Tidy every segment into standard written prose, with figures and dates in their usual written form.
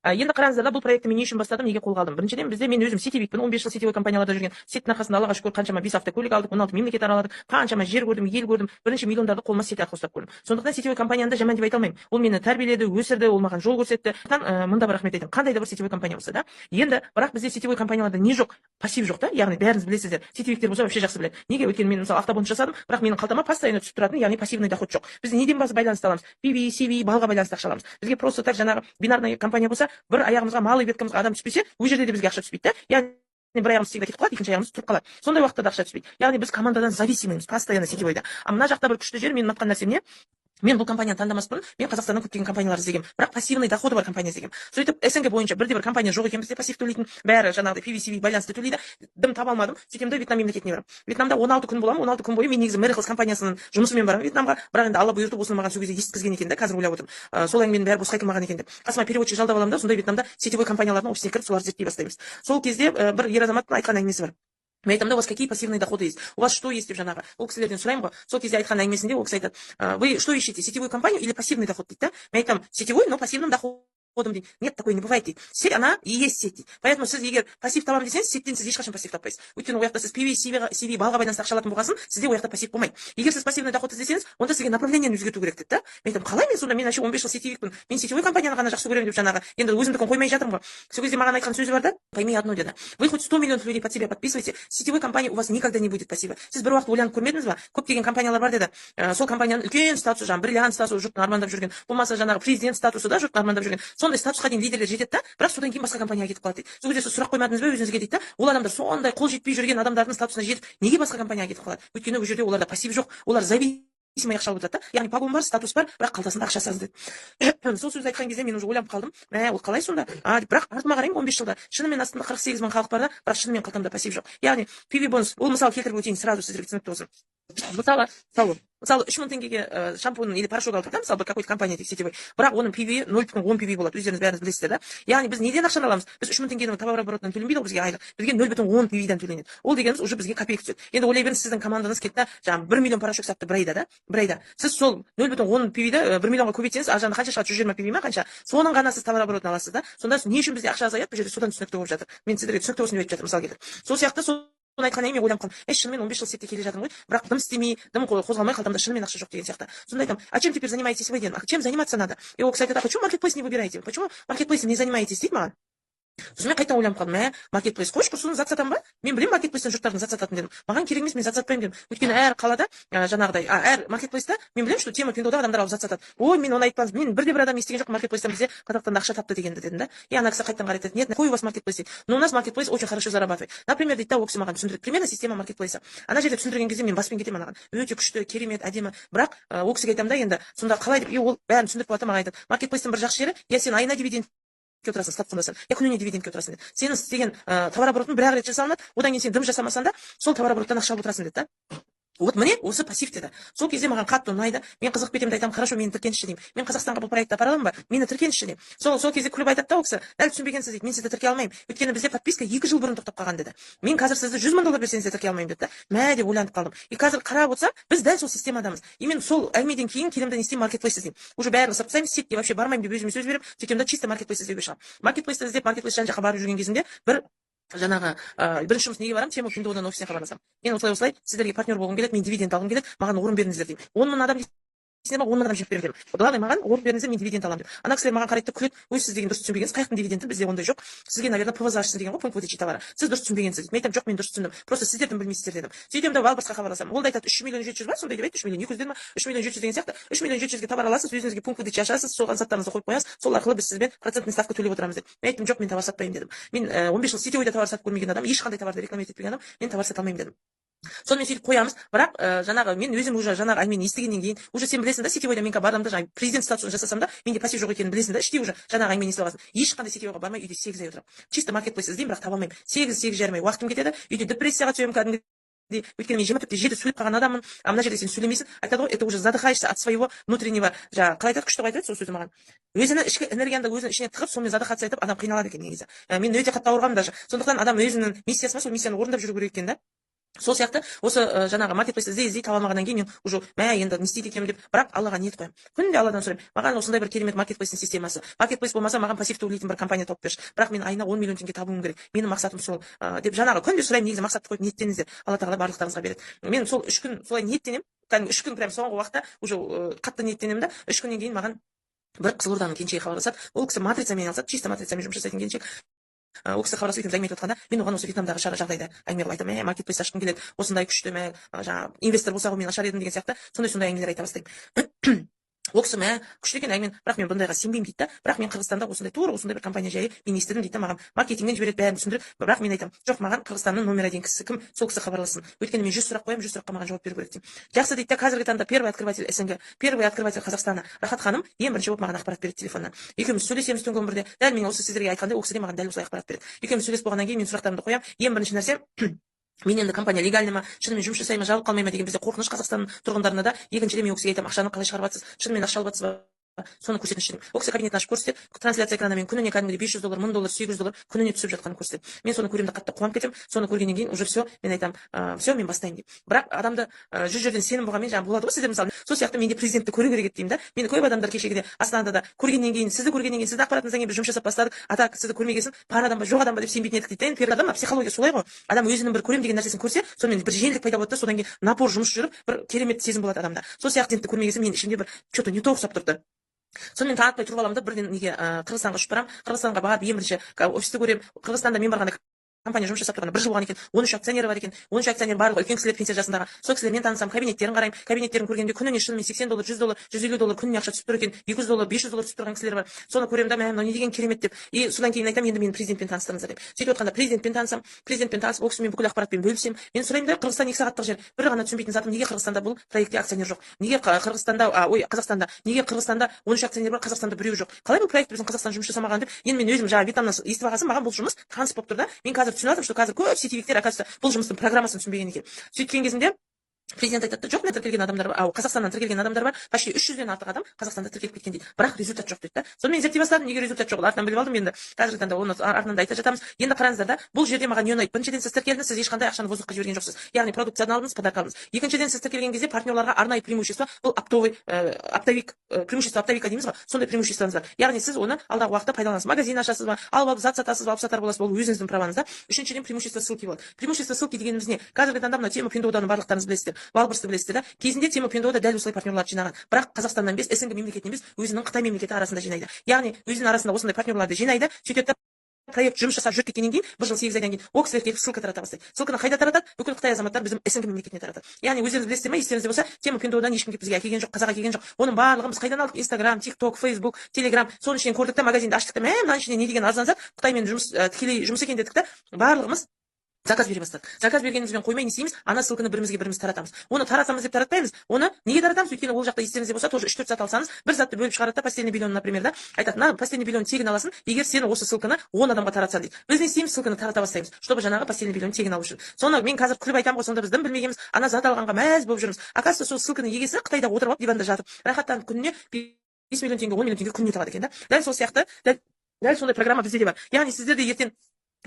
Енді қараңыздар да, бұл проектті мен не үшін бастадым, неге қолға алдым? Біріншіден, бізде мен өзім сетевикпін, 15 жыл сетевой компанияларда жүрген. Сеттің арқасында Аллаға шүкір қаншама 5 автокөлік алдық, 16 мемлекет араладық, қаншама жер көрдім, ел көрдім, бірінші миллиондарды қолыма сет арқылы ұстап көрдім. Сондықтан сетевой компанияны да жаман деп айта алмаймын. Ол мені тәрбиеледі, өсірді, ол маған жол көрсетті. Мында бір рахмет айтамын. Қандай да бір сетевой компания болса да. Енді бірақ бізде сетевой компанияларда не жоқ? Пассив жоқ та, яғни бәріңіз білесіздер. Сетевиктер болса вообще жақсы біледі. Неге? Өйткені мен мысалы автобонус жасадым, бірақ менің қалтама постоянно түсіп тұратын, яғни пассивный доход жоқ. Біз неден байланысты аламыз? PV, CV, балға байланысты ақша аламыз. Бізге просто так жаңағы бинарный компания болса, бір аяғымызға, малый веткамызға адам түспесе, ол жерде де бізге ақша түспейді да. Яғни бір аяғымыз всегда кетіп қалады, екінші аяғымыз тұрып қалады. Сондай уақытта да ақша түспейді. Яғни біз командадан зависимымыз, постоянно сетевойда. Мына жақта бір күшті жер, мен ұнатқан нәрсе не? Мен бұл компанияны таңдамас бұрын, мен Қазақстаннан көптеген компаниялар іздегем, бірақ пассивный доходы бар компания іздегем. Сөйтіп СНГ бойынша бірде бір компания жоқ екен, бізде пассив төлейтін, бәрі жаңағыдай PVCV байланысты төлейді. Дым таба алмадым. Сөйтем де Вьетнам мемлекетіне барамын. Вьетнамда 16 күн боламын, 16 күн бойы мен негізі Miracle компаниясының жұмысымен барамын Вьетнамға, бірақ енді Алла бұйыртып осыны маған сол кезде естізген екен да, қазір ойлап отырмын. Сол әңгіменің бәрі босқа айтылмаған екен деп. Қасыма переводчик жалдап аламын да, сонда Вьетнамда сетевой компаниялардың офисіне кіріп соларды зерттей бастаймыз. Сол кезде бір ер азаматтың айтқан әңгімесі бар. Мен айтамын да, у вас какие пассивные доходы есть? У вас что есть деп жаңағы? Ол кісілерден сұраймын ғой. Сол кезде айтқан әңгімесінде ол кісі айтады: вы что ищете, сетевую компанию или пассивный доход дейді да? Мен айтамын, сетевой, но пассивным доходом. Нет, такой не бывает дейді. Сеть, она и есть сеть дейді. Поэтому сіз егер пассив табамын десеңіз, сеттен сіз ешқашан пассив таппайсыз. Өйткені ол жақта сіз PV, CV, балға байланысты ақша алатын болғасын, сізде ол жақта пассив болмайды. Егер сіз пассивный доход іздесеңіз, онда сізге направлениені өзгерту керек дейді да. Мен айтамын, қалай мен сонда, мен әше 15 жыл сетевикпін, мен сетевой компанияны ғана жақсы көремін деп жаңағы, енді өзімдікін қоймай жатырмын ғой. Сол кезде маған айтқан сөзі бар да, пойми одно деді. Вы хоть 100 миллионов людей под себя подписываете, сетевой компании у вас никогда не будет пассива. Сіз бір уақыт ойланып көрмедіңіз ба? Көптеген компаниялар бар деді. Сол компанияның үлкен статусы, жаңағы бриллиант статусы, жұрттың армандап жүрген, болмаса жаңағы президент статусы да жұрттың армандап жүрген. Сондай статусқа дейін лидерлер жетеді да, бірақ содан кейін басқа компанияға кетіп қалады дейді. Сол кезде сіз сұрақ қоймадыңыз ба өзіңізге дейді да? Ол адамдар сондай қол жетпей жүрген адамдардың статусына жетіп, неге басқа компанияға кетіп қалады? Өйткені ол жерде оларда пассив жоқ, олар зависимый ақша алып жатады да. Яғни погон бар, статус бар, бірақ қалтасында ақшасы аз деді. Сол сөзді айтқан кезде мен уже ойланып қалдым. Ол қалай сонда? Бірақ артыма қараймын, 15 жылда шынымен астында 48 мың халық бар да, бірақ шынымен қалтамда пассив жоқ. Яғни PV бонус, ол мысал келтіріп өтейін сразу сіздерге түсінікті болсын. Мысалы 3 мың теңгеге шампунь или порошок алдық да, мысалы бір какой-то компания сетевой, бірақ оның PV 0,10 PV болады, өздеріңіз бәріңіз білесіздер да. Яғни біз неден ақшаны аламыз? Біз 3 мың теңгенің товарооборотынан төленбейді, ол бізге айлық. Бізге 0,10 PV-дан төленеді. Ол дегеніміз уже бізге копейка түседі. Енді ойлай беріңіз, сіздің командаңыз кетті, жаңағы 1 миллион порошок сатты бір айда да, бір айда. Сіз сол 0,10 PV-ді 1 миллионға көбейтсеңіз, аржағында қанша шығады? 120 PV ма қанша? Соның ғана сіз товарооборотын аласыз да. Сонда не үшін бізде ақша азаяды? Бұл жерде содан түсінікті болып жатыр. Мен сіздерге түсінікті болсын деп айтып жатырмын, мысал келтіріп. Сол сияқты соны айтқан мен ойланып қалдым. Шынымен 15 жыл сетте келе жатырмын ғой, бірақ дым істемей, дым қозғалмай қалтамда шынымен ақша жоқ деген сияқты. Сонда айтамын, а чем теперь занимаетесь вы? Чем заниматься надо? И ол кісі айтады, а почему маркетплейс не выбираете? Почему маркетплейсом не занимаетесь дейді маған. Сосын мен қайта ойланып қалдым, маркетплейс қойшы құрсын, зат сатамын ба? Мен білемін маркетплейстен жұрттардың зат сататын дедім. Маған керек емес, мен зат сатпаймын дедім. Өйткені әр қалада жаңағыдай, әр маркетплейста мен білемін, что тема пиндода адамдар алып зат сатады. Ой, мен оны айтпаңыз, мен бірде бір адам естіген жоқ маркетплейстан бізде Қазақстанда ақша тапты дегенді дедім да. И ана кісі қайтадан қарайды, нет, какой у вас маркетплейс? Но у нас маркетплейс очень хорошо зарабатывает. Например, дейді да, ол кісі маған түсіндіреді. Примерно система маркетплейса. Ана жерде түсіндірген кезде мен баспен кетемін анаған. Өте күшті, керемет, әдемі. Бірақ ол кісіге айтамын да, енді сонда қалай деп, ол бәрін түсіндіріп болады, маған айтады. Маркетплейстің бір жақсы жері, я сен айына дивиденд отырасың, статқындасың, күніне дивидендке отырасың деді. Сенің істеген товарооборотың бір-ақ рет жасалынады, одан кейін сен дым жасамасаң да, сол товарообороттан ақша алып отырасың деді да. Вот міне осы пассив деді. Сол кезде маған қатты ұнайды. Мен қызығып кетемін, айтамын, хорошо, мені тіркенші деймін. Мен Қазақстанға бұл проектті апара аламын ба? Мені тіркенші деймін. Сол кезде күліп айтады да ол кісі, дәл түсінбегенсіз дейді, мен сізді тіркей алмаймын. Өйткені бізде подписка 2 жыл бұрын тоқтап қалған деді. Мен қазір сізді 100 мың доллар берсеңіз де тіркей алмаймын деді да. Деп ойланып қалдым. И қазір қарап отырсақ, біз дәл сол системадамыз. И мен сол әңгімеден кейін келемін да не істеймін, маркетплейс іздеймін. Уже бәрін сатпаймын, сетке вообще бармаймын деп өзіме сөз беріп, сөйтемін да чисто маркетплейс іздеуге шығамын. Маркетплейсті іздеп, маркетплейс жан-жаққа барып жүрген кезімде бір жаңағы бірінші жұмыс неге барамын? Тема пиндодан офисіне хабарласамын. Мен осылай сіздерге партнер болғым келеді, мен дивиденд алғым келеді, маған орын беріңіздер деймін. 10 мың адам сен 10 мың адам жеп беремін. Главное, маған орын беріңіздер, мен дивиденд аламын деп. Ана кісілер маған қарайды, күледі, өй сіз деген дұрыс түсінбегенсіз, қайықтың дивиденді бізде ондай жоқ. Сізге, наверное, ПВЗ ашсыз деген ғой, пункт выдачи товара. Сіз дұрыс түсінбегенсіз дейді. Мен айтамын, жоқ, мен дұрыс түсіндім. Просто сіздердің білмейсіздер дедім. Сөйтемін де Валбарсқа хабарласамын. Ол да айтады, 3 миллион 700 ба, сондай деп айтты, 3 миллион 200 деді ма, 3 миллион 700 деген сияқты. 3 миллион 700-ге товар аласыз, өзіңізге пункт выдачи ашасыз, соған заттарыңызды қойып қоясыз, сол арқылы біз сізбен процентный ставка төлеп отырамыз деді. Мен айттым, жоқ, мен товар сатпаймын дедім. Мен 15 жыл сетевойда товар сатып көрмеген адам, ешқандай товарды рекламировать етпеген адам, мен товар сата алмаймын дедім. Сонымен сөйтіп қоямыз, бірақ жаңағы мен өзім уже жаңағы әңгімені естігеннен кейін, уже сен білесің да, сетевойда мен барамын да, жаңағы президент статусын жасасам да, менде пассив жоқ екенін білесің да, іштей уже жаңағы әңгімені естіп аласың. Ешқандай сетевойға бармай, үйде 8 ай отырамын. Чисто маркетплейс іздеймін, бірақ таба алмаймын. 8 жарым ай уақытым кетеді, үйде депрессияға түсемін кәдімгідей. Өйткені мен 24-те 7 сөйлеп қалған адаммын, а мына жерде сен сөйлемейсің, айтады ғой, это уже задыхаешься от своего внутреннего, жаңағы қалай айтады, күшті айтады сол сөзді маған. Өзінің ішкі энергияны өзінің ішіне тығып, сонымен задыхаться етіп, адам қиналады екен негізі. Мен өте қатты ауырғанмын даже. Сондықтан адам өзінің миссиясы бар, сол миссияны орындап жүру керек екен да. сол сияқты осы жаңағы маркетплейсті іздей таба алмағаннан кейін мен уже мә енді не істейді екенмін деп, бірақ аллаға ниет қоямын. Күнде алладан сұраймын, маған осындай бір керемет маркетплейстің системасы, маркетплейс болмаса маған пассив төлейтін бір компания тауып берші, бірақ мен айына 10 миллион теңге табуым керек, менің мақсатым сол деп жаңағы күнде сұраймын. Негізі мақсатты қойып ниеттеніңіздер, алла тағала барлықтарыңызға береді. Мен сол 3 күн солай ниеттенемін, кәдімгі 3 күн прям соңғы уақытта уже қатты ниеттенемін да. 3 күннен кейін маған бір Қызылорданың келіншегі хабарласады. Ол кісі матрицамен айналысады, чисто матрицамен жұмыс жасайтын келіншек. Ол кісі хабарласып екеуміз әңгіме айтып жатқанда, мен оған осы Вьетнамдағы жағдайды әңгіме қылып айтамын. Маркетплейс ашқым келеді, осындай күшті, жаңағы инвестор болса ғой мен ашар едім деген сияқты сондай әңгімелер айта бастаймын. Ол кісі күшті екен әңгіме, бірақ мен бұндайға сенбеймін дейді да. Бірақ мен Қырғызстанда тура осындай бір компания жайы мен естідім дейді да, маған маркетингтен жібереді, бәрін түсіндіреді. Бірақ мен айтамын, жоқ, маған Қырғызстанның номер 1 кісісі кім, сол кісі хабарлассын. Өйткені мен 100 сұрақ қоямын, 100 сұраққа маған жауап беру керек деймін. Жақсы дейді да, қазіргі таңда первый открыватель СНГ, первый открыватель Қазақстана Рахат ханым ең бірінші болып маған ақпарат береді телефоннан. Екеуміз сөйлесеміз түнгі 11-де. Дәл мен осы сіздерге айтқандай, ол кісі де маған дәл осылай ақпарат береді. Екеуміз сөйлесіп болғаннан кейін мен сұрақтарымды қоямын. Ең бірінші нәрсе мен енді компания легальный ма, шынымен жұмыс жасай ма, жабылып қалмай ма деген бізде қорқыныш Қазақстанның тұрғындарына да. Екіншіден мен ол кісіге айтамын, ақшаны қалай шығарып жатсыз, шынымен ақша алып жатсыз ба, соны көрсетіңізші деймін. Ол кісі кабинетін ашып көрсетеді, трансляция экранымен күніне кәдімгідей $500, $1000, $800 күніне түсіп жатқанын көрсетеді. Мен соны көремін де қатты қуанып кетемін. Соны көргеннен кейін уже все, мен айтамын, все, мен бастайын деймін. Бірақ адамды жүз жерден сенім болғанмен жаңағы болады ғой сіздер мысалы. Сол сияқты мен де президентті көру керек еді деймін да. Мені көп адамдар кешегіде Астанада көргеннен кейін, сізді көргеннен кейін, сізді ақпаратыңыздан кейін біз жұмыс жасап бастадық. А так сізді көрмегесін, бар адам ба, жоқ адам ба деп сенбейтін едік дейді. Енді первый адам психология солай ғой. Адам өзінің бір көрем деген нәрсесін көрсе, сонымен бір жеңілдік пайда болады да, содан кейін напор жұмыс жүріп, бір керемет сезім болады адамда. Сол сияқты көрмегесін мен ішімде бір что-то не то ұқсап тұрды. Сонымен таң атпай тұрып аламын да, бірден неге Қырғызстанға ұшып барамын. Қырғызстанға барып ең бірінші офисті көремін. Қырғызстанда мен барғанда компания жұмыс жасап тұрғанда 1 жыл болған екен, 13 акционері бар екен. 13 акционер барлығы үлкен кісілер, пенсия жасындағы. Сол кісілермен танысам, кабинеттерін қараймын. Кабинеттерін көргенде күніне шынымен $80, $100, $150 күніне ақша түсіп тұр екен. $200, $500 түсіп тұрған кісілер бар. Соны көремін да, мынау не деген керемет деп. И содан кейін айтамын, енді мені президентпен таныстырыңыздар деп. Сөйтіп отқанда президентпен танысып, ол кісімен бүкіл ақпаратпен бөлісемін. Мен сұраймын да, Қырғызстан 2 сағаттық жер. Бір ғана түсінбейтін затым, неге Қырғызстанда бұл проектте акционер жоқ? Неге Қазақстанда, неге Қырғызстанда 13 акционер бар, Қазақстанда біреу жоқ? Қалай бұл проект біздің Қазақстан жұмыс жасамаған деп. Енді мен өзім жаңа Вьетнамнан естіп алғансым, маған бұл жұмыс таныс болып тұр да. Мен қазір түсініп жатырмын, что қазір көп сетевиктер, оказывается, бұл жұмыстың программасын түсінбеген екен. Сөйткен кезімде президент айтады, жоқ, мен тіркелген адамдар бар, Қазақстаннан тіркелген адамдар бар, почти 300-ден артық адам Қазақстанда тіркеліп кеткен дейді. Бірақ результат жоқ дейді да. Сонымен зерттей бастадым, неге результат жоқ? Артынан біліп алдым енді. Қазіргі таңда оны артынан да айта жатамыз. Енді қараңыздар да, бұл жерде маған не ұнайды? Біріншіден сіз тіркелдіңіз, сіз ешқандай ақшаны воздухқа жіберген жоқсыз. Яғни продукцияны алдыңыз, подарок алдыңыз. Екіншіден сіз тіркелген кезде партнерларға арнайы преимущество, бұл преимущество оптовика дейміз ғой, сондай преимуществоңыз бар. Яғни сіз оны алдағы уақытта пайдаланасыз. Магазин ашасыз ба, алып зат сатасыз ба, алып сатар боласыз ба, ол өзіңіздің праваңыз да. Үшіншіден преимущество ссылки болады. Преимущество ссылки дегеніміз не? Қазіргі таңда мына Тема Пендоуданы барлықтарыңыз білесіздер, Валберсті білесіздер да. Кезінде Тема Пендоуда дәл осылай партнерларды жинаған. Бірақ Қазақстаннан емес, СНГ мемлекетінен емес, өзінің Қытай мемлекеті арасында жинайды. Яғни өзінің арасында осындай партнерларды жинайды, сөйтеді. Проект жұмыс жасап жүріп кеткеннен кейін, бір жыл 8 айдан кейін ол кісілер келіп ссылка тарата бастайды. Ссылканы қайда таратады? Бүкіл Қытай азаматтары біздің СНГ мемлекетіне таратады. Яғни өздеріңіз білесіздер ме, естеріңізде болса, Тема Пендоудан ешкім келіп бізге әкелген жоқ, қазақ әкелген жоқ. Оның барлығын біз қайдан алдық? Инстаграм, TikTok, Facebook, Telegram. Соның ішінен көрдік та, магазинді аштық та, мынаның ішінде не деген арзан зат, Қытаймен тікелей жұмыс екен дедік та, барлығымыз заказ бере бастадық. Заказ бергенімізбен қоймай не істейміз? Ана ссылканы біріміз таратамыз. Оны таратамыз деп таратпаймыз. Оны неге таратамыз? Өйткені ол жақта естеріңізде болса, тоже 3-4 зат алсаңыз, бір затты бөліп шығарады да, постельный бельон, например, да. Айтады, мына постельный бельон тегін аласың, егер сен осы ссылканы 10 адамға таратсаң дейді. Біз не істейміз? Ссылканы тарата бастаймыз, чтобы жаңағы постельный бельон тегін алу үшін. Соны мен қазір күліп айтамын ғой, сонда біз дым білмегенбіз, ана зат алғанға мәз болып жүрміз. Оказывается, сол ссылканың егесі Қытайда отырып алып, диванда жатып, рахаттанып күніне 5 миллион теңге, 10 миллион теңге күніне табады екен да. Дәл сол сияқты, дәл сондай программа бізде де бар. Яғни сіздер де ертең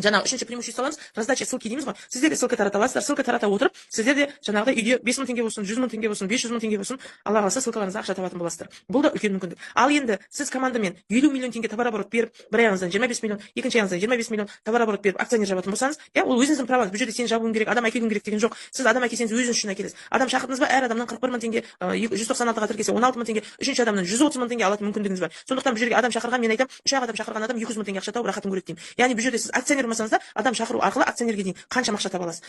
жаңағы үшінші преимуществоңыз раздача ссылки дейміз ғой. Сіздер де ссылка тарата аласыздар. Ссылка тарата отырып, сіздер де жаңағыдай үйде 5 мың теңге болсын, 100 мың теңге болсын, 500 мың теңге болсын, Алла қаласа ссылкаларыңызға ақша табатын боласыздар. Бұл да үлкен мүмкіндік. Ал енді сіз командамен 50 миллион теңге товарооборот беріп, бір аяғыңыздан 25 миллион, екінші аяғыңыздан 25 миллион товарооборот беріп, акционер жабатын болсаңыз, ол өзіңіздің праваңыз. Бұл жерде сен жабуың керек, адам әкелуің керек деген жоқ. Сіз адам әкелсеңіз өзіңіз үшін әкелесіз. Адам шақырдыңыз ба, әр адамнан 41 мың теңге, 196-ға тіркелсе 16 мың теңге, үшінші адамнан 130 мың теңге алатын мүмкіндігіңіз бар. Сондықтан бұл жерге адам шақырған, мен айтамын, 3 адам шақырған адам 200 мың теңге ақша тауып рахатын көреді деймін. Яғни бұл жерде сіз акционер болмасаңыз да, адам шақыру арқылы акционерге дейін қанша ақша таба аласыз.